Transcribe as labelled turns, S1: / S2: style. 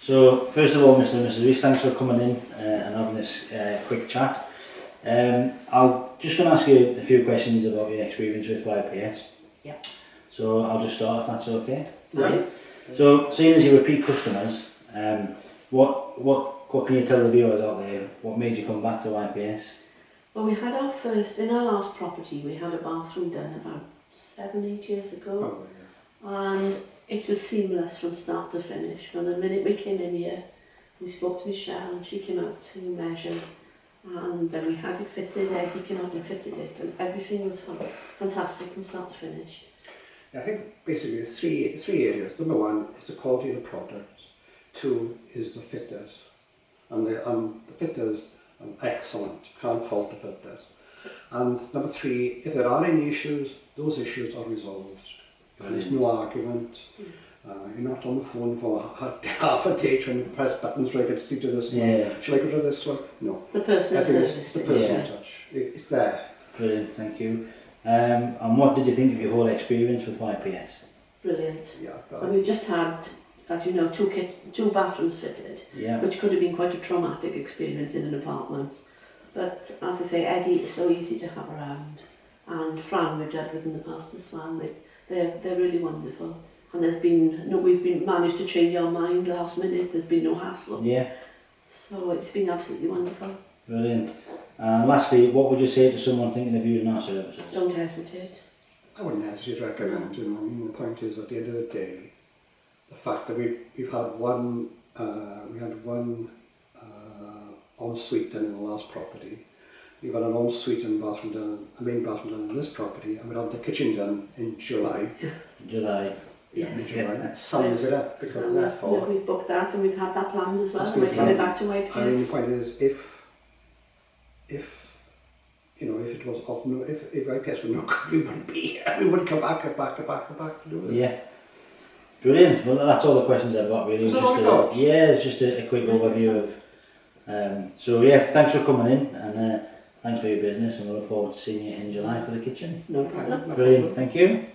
S1: So, first of all, Mr and Mrs Rees, thanks for coming in and having this quick chat. I'll just going to ask you a few questions about your experience with YPS.
S2: Yeah.
S1: So, I'll just start if that's okay.
S2: Right.
S1: So, seeing as you repeat customers, what can you tell the viewers out there? What made you come back to YPS?
S2: Well, we had our first, in our last property, we had a bathroom done about 7-8 years ago.
S3: Oh, yeah.
S2: And it was seamless from start to finish. From the minute we came in here, we spoke to Michelle and she came out to measure, and then we had it fitted. Eddie came out and fitted it, and everything was fantastic from start to finish.
S3: I think basically there's three areas. Number one is the quality of the product. Two is the fitters, and the fitters are excellent. Can't fault the fitters. And number three, if there are any issues, those issues are resolved. There's no argument. You're not on the phone for half a day trying to press buttons. Should I get to speak to this one? Should I go to this one? No.
S2: The personal service.
S3: The personal touch. It's there.
S1: Brilliant, thank you. And what did you think of your whole experience with YPS?
S2: Brilliant.
S3: Yeah.
S2: And we've just had, as you know, two bathrooms fitted, which could have been quite a traumatic experience in an apartment. But as I say, Eddie is so easy to have around, and Fran we've dealt with in the past as well. They're really wonderful, and we've managed to change our mind last minute. There's been no hassle. Yeah. So it's been absolutely wonderful.
S1: Brilliant. And lastly, what would you say to someone thinking of using our services?
S2: Don't hesitate.
S3: I wouldn't hesitate to recommend. You know, I mean, the point is, at the end of the day, the fact that we've had one ensuite done in the last property. We've had an ensuite and bathroom done, a main bathroom done in this property, and we'll have the kitchen done in July.
S1: July.
S3: Yeah, in July. That sums it up, because therefore...
S2: We've booked that and we've had that planned as well, and we're coming back to YPS.
S3: I mean, the point is, if it was off, if YPS were not good, we wouldn't be here. We wouldn't come back to do it.
S1: Yeah. Brilliant. Well, that's all the questions I've got, really. It's just a quick overview of... so yeah, thanks for coming in, and thanks for your business, and we look forward to seeing you in July for the kitchen.
S2: No problem.
S1: Brilliant, thank you.